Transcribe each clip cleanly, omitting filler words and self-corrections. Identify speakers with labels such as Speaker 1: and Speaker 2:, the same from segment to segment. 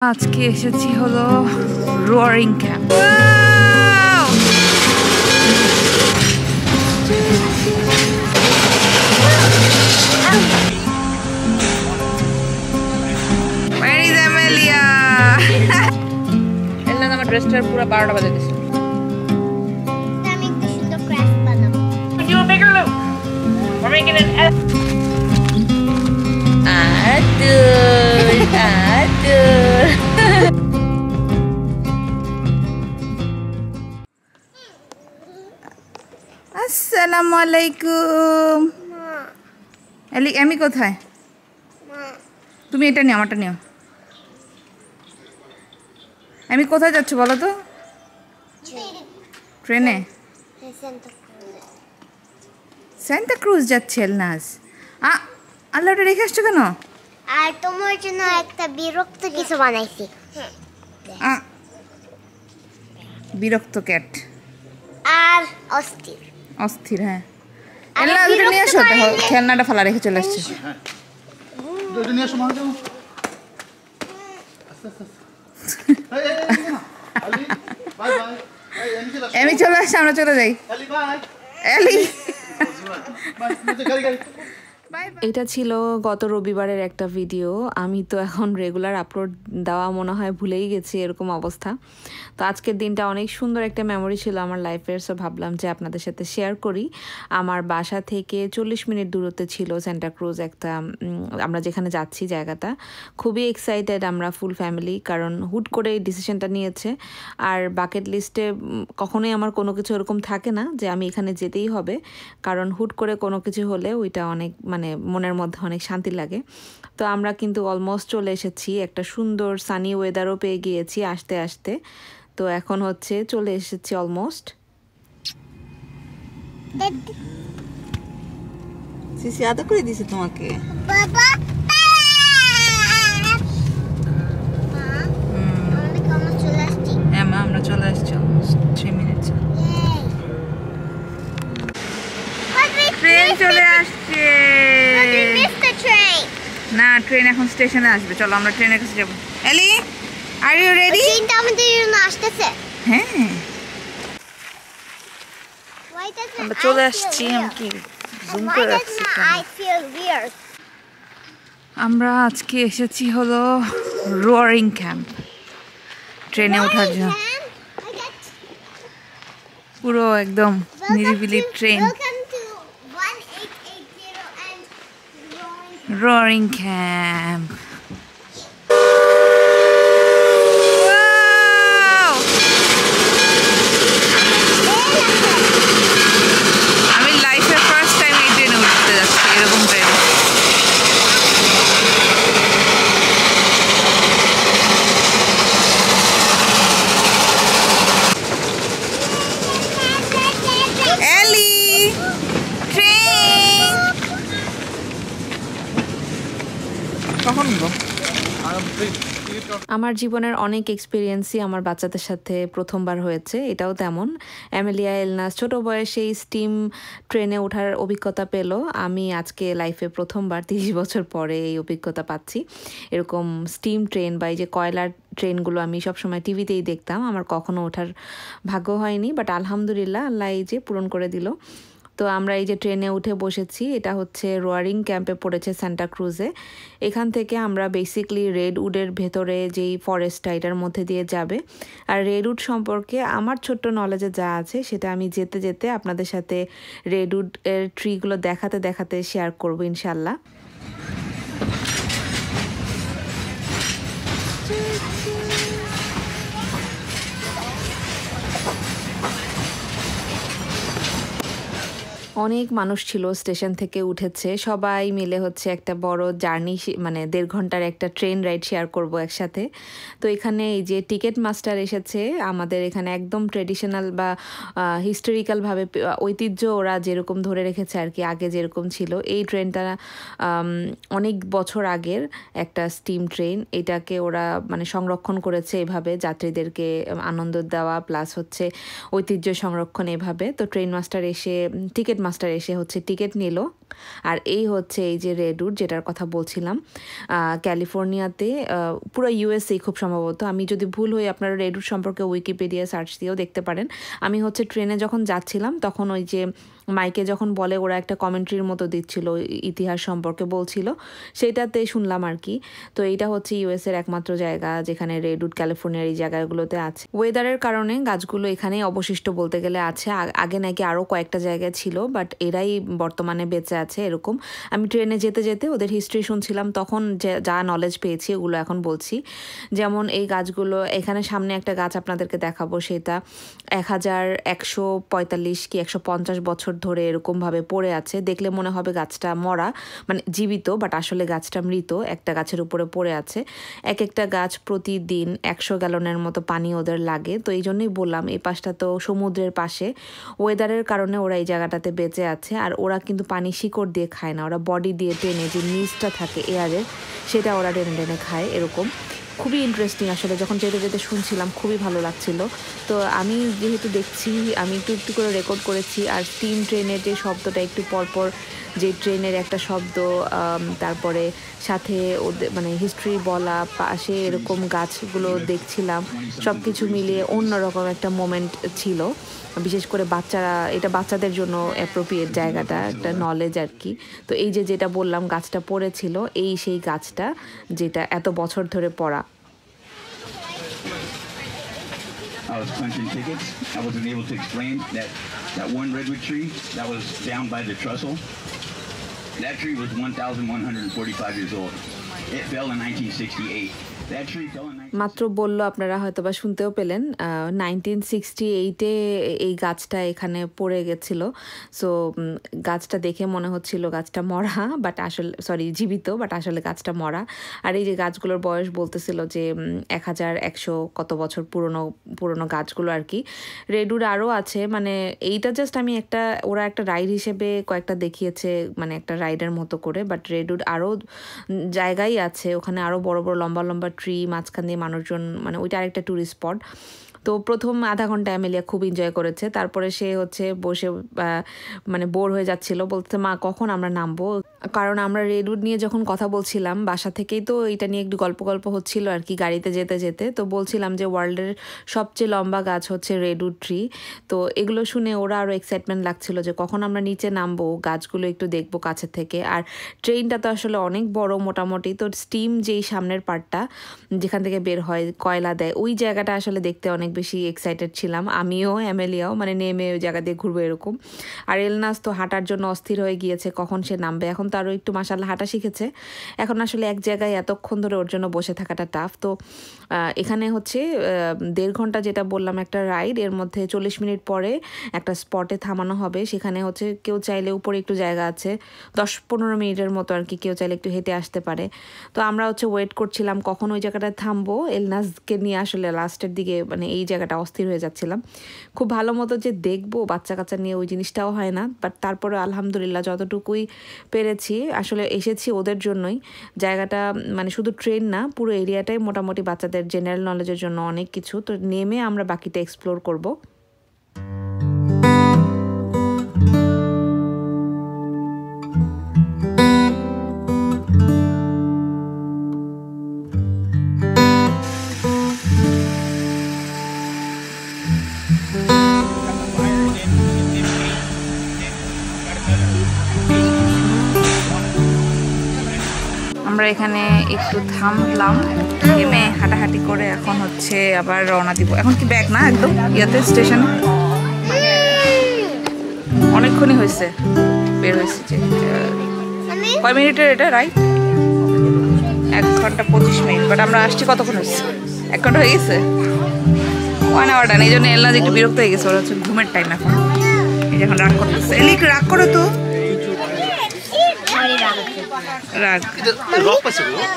Speaker 1: আজকে এসেছি হলো রোয়ারিং ক্যাম্প। আমার ড্রেসটার পুরো 12টা বাজে দিছে। আসসালামু আলাইকুম। আমি কোথায়? তুমি এটা নিও, আমারটা নিও। আমি কোথায় যাচ্ছ বলো তো? ট্রেনে। সান্তা ক্রুজ যাচ্ছে এলনাজ। আল্লাহটা রেখে আসছো কেন?
Speaker 2: আর তোমার জন্য একটা বিরক্ত কিছু বানাইছি।
Speaker 1: বিরক্ত ক্যাট
Speaker 2: আর অস্থির
Speaker 1: অস্থির। হ্যাঁ এলনাজ এটা নিয়ে আসো। দেখো খেলনাটা ফালা রেখে চলে আসছে। আমি চলে আসছি, আমরা চলে যাই। এটা ছিল গত রবিবারের একটা ভিডিও। আমি তো এখন রেগুলার আপলোড দেওয়া মনে হয় ভুলেই গেছি, এরকম অবস্থা। তো আজকের দিনটা অনেক সুন্দর একটা মেমোরি ছিল আমার লাইফের, সো ভাবলাম যে আপনাদের সাথে শেয়ার করি। আমার বাসা থেকে 40 মিনিট দূরত্বে ছিল সান্তা ক্রুজ, একটা আমরা যেখানে যাচ্ছি জায়গাটা। খুবই এক্সাইটেড আমরা ফুল ফ্যামিলি, কারণ হুট করে এই ডিসিশনটা নিয়েছে। আর বাকেট লিস্টে কখনোই আমার কোনো কিছু এরকম থাকে না যে আমি এখানে যেতেই হবে, কারণ হুট করে কোনো কিছু হলে ওইটা অনেক মনের মধ্যে অনেক শান্তি লাগে। তো আমরা কিন্তু অলমোস্ট চলে এসেছি, একটা সুন্দর সানি ওয়েদারও পেয়ে গিয়েছি আসতে আসতে। তো এখন হচ্ছে চলে এসেছি অলমোস্ট। সিসি আদা করে দিছে তোমাকে বাবা। আমরা চলে আসছি অলমোস্ট 3 মিনিট। ট্রেন চলে আসছে। না, ট্রেন এখন স্টেশনে আসবে। চলো আমরা ট্রেনের কাছে যাবো। এলি, আর ইউ রেডি?
Speaker 2: ট্রেনটা আমাদের জন্য আসতেছে।
Speaker 1: হ্যাঁ আমরা চলে আসছি। আমি কি জুম করে রাখছি। আমরা আজকে এসেছি হলো রোয়ারিং ক্যাম্প, ট্রেনে ওঠার জন্য। পুরো একদম নিরিবিলি ট্রেন। Roaring camp. আমি লাইফে ফার্স্ট টাইম এই ট্রেনে উঠতে যাচ্ছি, এরকম ট্রেনে। আমার জীবনের অনেক এক্সপিরিয়েন্সই আমার বাচ্চাদের সাথে প্রথমবার হয়েছে, এটাও তেমন। অ্যামেলিয়া এলনাস ছোট বয়সেই স্টিম ট্রেনে ওঠার অভিজ্ঞতা পেল। আমি আজকে লাইফে প্রথমবার 30 বছর পরে এই অভিজ্ঞতা পাচ্ছি। এরকম স্টিম ট্রেন বা এই যে কয়লার ট্রেনগুলো আমি সবসময় টিভিতেই দেখতাম, আমার কখনো ওঠার ভাগ্য হয়নি। বাট আলহামদুলিল্লাহ, আল্লাহ এই যে পূরণ করে দিল। তো আমরা এই যে ট্রেনে উঠে বসেছি, এটা হচ্ছে রোয়ারিং ক্যাম্পে পড়েছে সান্তা ক্রুজে। এখান থেকে আমরা বেসিকলি রেডউডের ভেতরে যেই ফরেস্টটা, এটার মধ্যে দিয়ে যাবে। আর রেডউড সম্পর্কে আমার ছোট্ট নলেজে যা আছে সেটা আমি যেতে যেতে আপনাদের সাথে রেডউড এর ট্রিগুলো দেখাতে দেখাতে শেয়ার করবো ইনশাল্লাহ। অনেক মানুষ ছিল, স্টেশন থেকে উঠেছে, সবাই মিলে হচ্ছে একটা বড় জার্নি, 1.5 ঘন্টার একটা ট্রেন রাইড শেয়ার করব একসাথে। তো এখানে এই যে টিকিট মাস্টার এসেছে আমাদের এখানে, একদম ট্রেডিশনাল বা হিস্টোরিক্যালভাবে ঐতিহ্য ওরা যেরকম ধরে রেখেছে আর কি, আগে যেরকম ছিল। এই ট্রেনটা অনেক বছর আগের একটা স্টিম ট্রেন, এটাকে ওরা সংরক্ষণ করেছে এভাবে, যাত্রীদেরকে আনন্দ দেওয়া প্লাস হচ্ছে ঐতিহ্য সংরক্ষণ এভাবে। তো টিকিট মাস্টার এসে হচ্ছে টিকিট নিল। আর এই হচ্ছে এই যে রেডউড যেটার কথা বলছিলাম, ক্যালিফোর্নিয়াতে, পুরো ইউএসএ খুব সম্ভবত, আমি যদি ভুল হই আপনারা রেডউড সম্পর্কে উইকিপিডিয়া সার্চ দিয়েও দেখতে পারেন। আমি হচ্ছে ট্রেনে যখন যাচ্ছিলাম তখন ওই যে মাইকে যখন বলে ওরা একটা কমেন্ট্রির মতো দিচ্ছিল, ইতিহাস সম্পর্কে বলছিল, সেটাতে শুনলাম আর কি। তো এইটা হচ্ছে ইউএসএর একমাত্র জায়গা যেখানে রেডউড ক্যালিফোর্নিয়ার এই জায়গাগুলোতে আছে। ওয়েদারের কারণে গাছগুলো এখানেই অবশিষ্ট বলতে গেলে আছে, আগে নাকি আরও কয়েকটা জায়গায় ছিল, বাট এরাই বর্তমানে বেঁচে আছে এরকম। আমি ট্রেনে যেতে যেতে ওদের হিস্ট্রি শুনছিলাম, তখন যা নলেজ পেয়েছি ওগুলো এখন বলছি। যেমন এই গাছগুলো, এখানে সামনে একটা গাছ আপনাদেরকে দেখাবো, সেটা 1145 কি 150 বছর ধরে এরকমভাবে পড়ে আছে। দেখলে মনে হবে গাছটা মরা, মানে জীবিত, বাট আসলে গাছটা মৃত, একটা গাছের উপরে পড়ে আছে। এক একটা গাছ প্রতিদিন 100 গ্যালনের মতো পানি ওদের লাগে। তো এই জন্যই বললাম এই পাশটা তো সমুদ্রের পাশে, ওয়েদারের কারণে ওরা এই জায়গাটাতে বেঁচে আছে। আর ওরা কিন্তু পানি শিকড় দিয়ে খায় না, ওরা বডি দিয়ে টেনে, যে নিচটা থাকে এয়ারের, সেটা ওরা টেনে টেনে খায় এরকম। খুবই ইন্টারেস্টিং আসলে, যখন যেতে যেতে শুনছিলাম খুবই ভালো লাগছিল। তো আমি যেহেতু দেখছি, আমি একটু একটু করে রেকর্ড করেছি। আর স্টিম ট্রেনের যে শব্দটা একটু পরপর, যে ট্রেনের একটা শব্দ, তারপরে সাথে ওদের মানে হিস্ট্রি বলা, পাশে এরকম গাছগুলো দেখছিলাম, সব কিছু মিলিয়ে অন্যরকম একটা মোমেন্ট ছিল। বিশেষ করে বাচ্চারা, এটা বাচ্চাদের জন্য অ্যাপ্রোপ্রিয়েট জায়গাটা, একটা নলেজ আর কি। তো এই যে যেটা বললাম গাছটা পড়েছিল, এই সেই গাছটা যেটা এত বছর ধরে পড়া।
Speaker 3: I was punching tickets. I wasn't able to explain that one redwood tree that was down by the trestle. That tree was 1,145 years old. It fell in 1968. That tree fell in 1968.
Speaker 1: মাত্র বললো, আপনারা হয়তো বা শুনতেও পেলেন, 1968-এ এই গাছটা এখানে পড়ে গেছিলো। সো গাছটা দেখে মনে হচ্ছিল গাছটা মরা, বাট আসলে জীবিত, বাট আসলে গাছটা মরা। আর এই যে গাছগুলোর বয়স বলতেছিল যে 1100 কত বছর পুরনো গাছগুলো আর কি। রেডউড আরও আছে, মানে এইটা জাস্ট আমি ওরা একটা রাইড হিসেবে কয়েকটা দেখিয়েছে, মানে একটা রাইডের মতো করে, বাট রেডউড আরও জায়গায় আছে, ওখানে আরও বড় বড় লম্বা লম্বা ট্রি, মাঝখান দিয়ে মানুষজন, মানে ওইটা আরেকটা ট্যুরিস্ট স্পট। তো প্রথম আধা ঘন্টা অ্যামেলিয়া খুব এনজয় করেছে, তারপরে সে হচ্ছে বসে মানে বোর হয়ে যাচ্ছিল, বলতে মা কখন আমরা নামবো। কারণ আমরা রেডউড নিয়ে যখন কথা বলছিলাম বাসা থেকেই, তো এটা নিয়ে একটু গল্প হচ্ছিল আর কি গাড়িতে যেতে যেতে। তো বলছিলাম যে ওয়ার্ল্ডের সবচেয়ে লম্বা গাছ হচ্ছে রেডউড ট্রি। তো এগুলো শুনে ওরা আরও এক্সাইটমেন্ট লাগছিল যে কখন আমরা নিচে নামবো, গাছগুলো একটু দেখবো কাছে থেকে। আর ট্রেনটা তো আসলে অনেক বড় মোটামুটি, তো স্টিম যেই সামনের পার্টটা যেখান থেকে বের হয়, কয়লা দেয়, ওই জায়গাটা আসলে দেখতে অনেক বেশি এক্সাইটেড ছিলাম আমিও, অ্যামেলিয়াও, মানে নেমে ওই জায়গা দিয়ে ঘুরবো এরকম। আর এলনাস তো হাঁটার জন্য অস্থির হয়ে গিয়েছে কখন সে নামবে। এখন তো আরও একটু মাশাআল্লাহ হাঁটা শিখেছে, এখন আসলে এক জায়গায় এতক্ষণ ধরে ওর জন্য বসে থাকাটা টাফ। তো এখানে হচ্ছে 1.5 ঘন্টা যেটা বললাম একটা রাইড, এর মধ্যে 40 মিনিট পরে একটা স্পটে থামানো হবে। সেখানে হচ্ছে কেউ চাইলে উপরে একটু জায়গা আছে, 10-15 মিনিটের মতো আর কি, কেউ চাইলে একটু হেঁটে আসতে পারে। তো আমরা হচ্ছে ওয়েট করছিলাম কখন ওই জায়গাটায় থামবো। এলনাসকে নিয়ে আসলে লাস্টের দিকে মানে এই জায়গাটা অস্থির হয়ে যাচ্ছিলাম, খুব ভালো মতো যে দেখবো বাচ্চা কাচ্চা নিয়ে ওই জিনিসটাও হয় না। বাট তারপরে আলহামদুলিল্লাহ যতটুকুই পেরেছি, আসলে এসেছি ওদের জন্যই। জায়গাটা মানে শুধু ট্রেন না, পুরো এরিয়াটাই মোটামুটি বাচ্চাদের জেনারেল নলেজের জন্য অনেক কিছু। তো নেমে আমরা বাকিটা এক্সপ্লোর করব। আমরা এখানে একটু থামলাম, থেমে হাঁটাহাঁটি করে এখন হচ্ছে আবার রওনা দিব। এখন কি ব্যাক না একদম ইয়াতে স্টেশনে? অনেকক্ষণই হয়েছে বের হয়েছে। যে কয় মিনিটের এটা রাইড? 1 ঘন্টা 25 মিনিট। বাট আমরা আসছি কতক্ষণ হয়েছে? 1 ঘন্টা হয়ে গেছে, 1 আওয়ার ডান। এই জন্য এলনাজ একটু বিরক্ত হয়ে গেছে, ওরা হচ্ছে ঘুমের টাইম এখন। এই যে এখন রাগ করতেছে। এলি একটু রাগ করো তো, রাগ।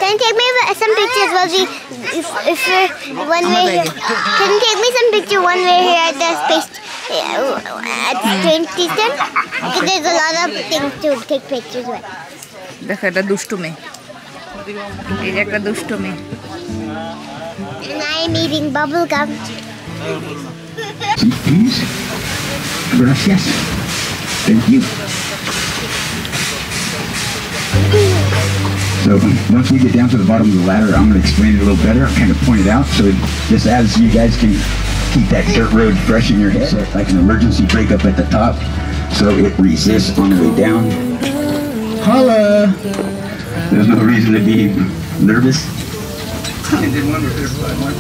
Speaker 2: Can you take me some pictures while when we're here? Can you take me some pictures when we're here at the space at the train station? Because there's a lot of things to take pictures with.
Speaker 1: দেখো এটা দুষ্টু মেয়ে, এই যে একটা দুষ্টু মেয়ে।
Speaker 2: And I'm eating bubble gum.
Speaker 3: Please. Gracias. Thank you. So once we get down to the bottom of the ladder, I'm going to explain it a little better. I'll kind of point it out so just as you guys can keep that dirt road fresh in your head, like an emergency brake up at the top, so it resists on the way down. Holla! There's no reason to be nervous. And then one repair slide one.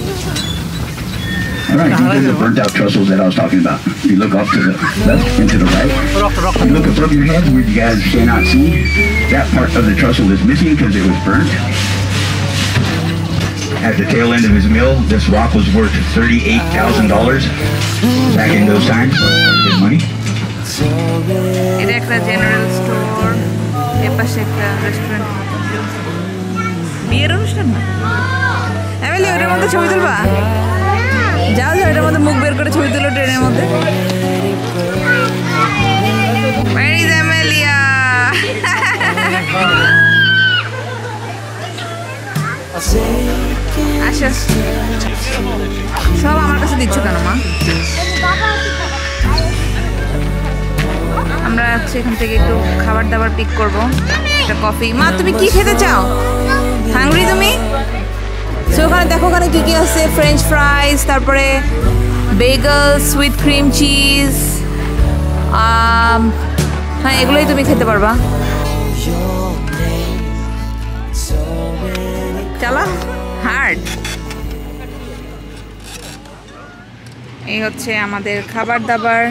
Speaker 3: All right, these are the burnt out trussels that I was talking about. You look off to the left and to the right. You look above your heads where you guys cannot see. That part of the trussel is missing because it was burnt. At the tail end of his mill, this rock was worth $38,000 back in those times. Good money.
Speaker 1: এটা একটা general store, এর পাশে একটা restaurant. বিয়ের অনুষ্ঠান না? MLA ওটার মধ্যে ছবি তুলবা? যাও যাও, এটার মধ্যে মুখ বের করে ছবি তুলো ট্রেনের মধ্যে। Where is Amelia? আসো, সব আমার কাছে দিচ্ছ কেন মা? আমরা হচ্ছে এখান থেকে একটু খাবার দাবার পিক করবো, একটা কফি। মা তুমি কি খেতে চাও? হাংরি তুমি? সো ওখানে দেখো ওখানে কী কী আছে, ফ্রেঞ্চ ফ্রাইস, তারপরে বেগল, সুইট ক্রিম চিজ, হ্যাঁ এগুলোই তুমি খেতে পারবা। চলো হার্ড। এই হচ্ছে আমাদের খাবার দাবার।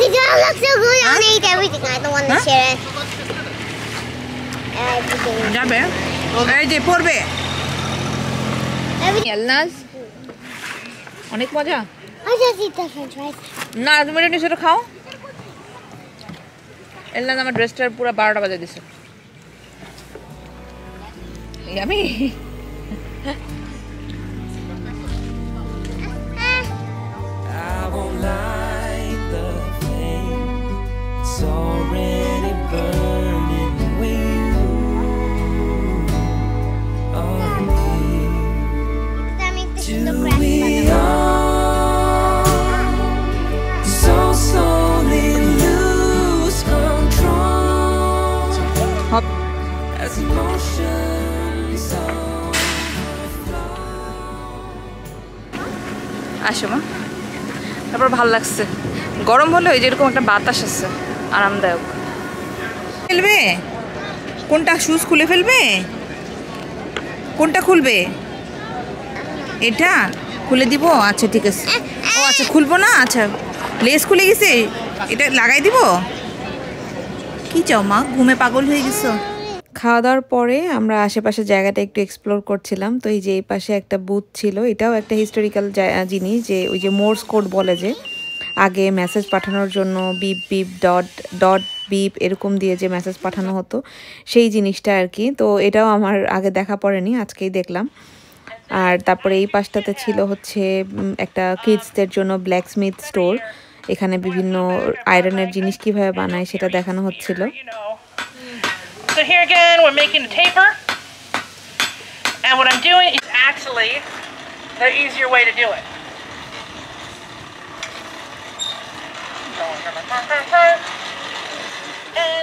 Speaker 2: The girl looks so good. I want to eat everything. I don't want to share it. Everything.
Speaker 1: যাবে? এই যে পড়বে। এলনাজ অনেক মজা।
Speaker 2: I just eat the french fries.
Speaker 1: না তুমি এটা নিয়ে সেটা খাও। এলনাজ আমার ড্রেসটার পুরো 12টা বাজে দিছে। Yummy.
Speaker 4: I won't light the flame. It's already burning with you on me.
Speaker 2: Does that make this
Speaker 4: To
Speaker 2: look cracky?
Speaker 4: be on, so slowly lose control
Speaker 1: hop
Speaker 4: as emotions
Speaker 1: আসো মা। তারপর ভালো লাগছে, গরম হলে ওই যেরকম একটা বাতাস আছে, আরামদায়ক। ফেলবে কোনটা? শুজ খুলে ফেলবে? কোনটা খুলবে? এটা খুলে দিব? আচ্ছা ঠিক আছে। ও আচ্ছা খুলবো না, আচ্ছা লেস খুলে গেছে, এটা লাগাই দিব। কি চাও মা, ঘুমে পাগল হয়ে গেছো? খাওয়া দাওয়ার পরে আমরা আশেপাশে জায়গাটা একটু এক্সপ্লোর করছিলাম। তো এই যে এই পাশে একটা বুথ ছিল, এটাও একটা হিস্টোরিক্যাল জিনিস, যে ওই যে মোর্স কোড বলে, যে আগে মেসেজ পাঠানোর জন্য beep beep dot dot beep এরকম দিয়ে যে মেসেজ পাঠানো হতো, সেই জিনিসটা আর কি। তো এটাও আমার আগে দেখা পড়েনি, আজকেই দেখলাম। আর তারপরে এই পাশটাতে ছিল হচ্ছে একটা কিডসদের জন্য ব্ল্যাকস্মিথ স্টোর। এখানে বিভিন্ন আয়রনের জিনিস কিভাবে বানায় সেটা দেখানো হচ্ছিল।
Speaker 5: So here again, we're making a taper. And what I'm doing is actually the easier way to do it.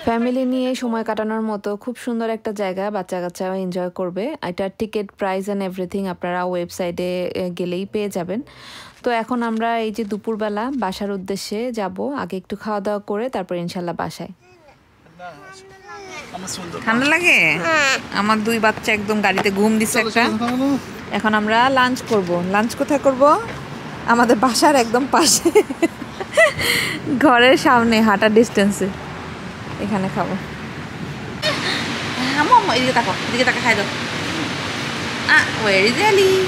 Speaker 1: Family নিয়ে সময় কাটানোর মতো খুব সুন্দর একটা জায়গা, বাচ্চা কাচ্চাও এনজয় করবে। এটার টিকিট প্রাইস অ্যান্ড এভরিথিং আপনারা ওয়েবসাইটে গেলেই পেয়ে যাবেন। তো এখন আমরা এই যে দুপুরবেলা বাসার উদ্দেশ্যে যাব, আগে একটু খাওয়া দাওয়া করে তারপর ইনশাল্লাহ বাসায়। ঠান্ডা লাগে? আমার দুই বাচ্চা একদম গাড়িতে ঘুম দিচ্ছে একটা। এখন আমরা লাঞ্চ করব। লাঞ্চ কোথায় করব? আমাদের বাসার একদম পাশে, ঘরের সামনে, হাঁটার ডিস্টেন্সে, এখানে খাবো। এদিকে তাকো, এদিকে তাকে খাই দাও। Where is Ellie?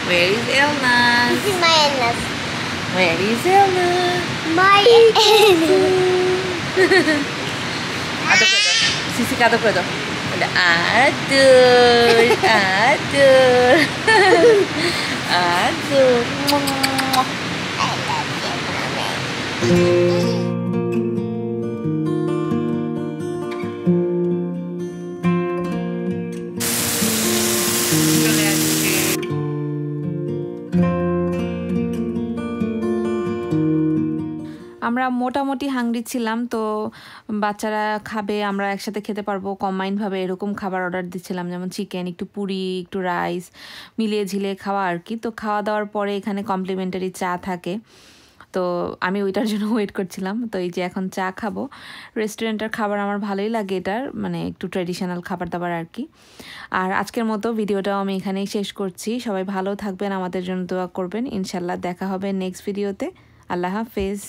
Speaker 1: Where is Elnas?
Speaker 2: This is my endless.
Speaker 1: Where is Elnas?
Speaker 2: My endless.
Speaker 1: Aduk করে দাও, সিসিকে আদর করে দাও। বলে আদর আদর আদর। আমরা মোটামুটি হাংরি ছিলাম, তো বাচ্চারা খাবে, আমরা একসাথে খেতে পারবো কম্বাইন্ডভাবে, এরকম খাবার অর্ডার দিচ্ছিলাম, যেমন চিকেন, একটু পুরি, একটু রাইস, মিলিয়ে ঝিলিয়ে খাওয়া আর কি। তো খাওয়া দাওয়ার পরে এখানে কমপ্লিমেন্টারি চা থাকে, তো আমি ওইটার জন্য ওয়েট করছিলাম। তো এই যে এখন চা খাবো। রেস্টুরেন্টের খাবার আমার ভালোই লাগে, এটার মানে একটু ট্র্যাডিশনাল খাবার দাবার আর কি। আর আজকের মতো ভিডিওটাও আমি এখানেই শেষ করছি। সবাই ভালো থাকবেন, আমাদের জন্য দোয়া করবেন। ইনশাল্লাহ দেখা হবে নেক্সট ভিডিওতে। আল্লাহ হাফেজ।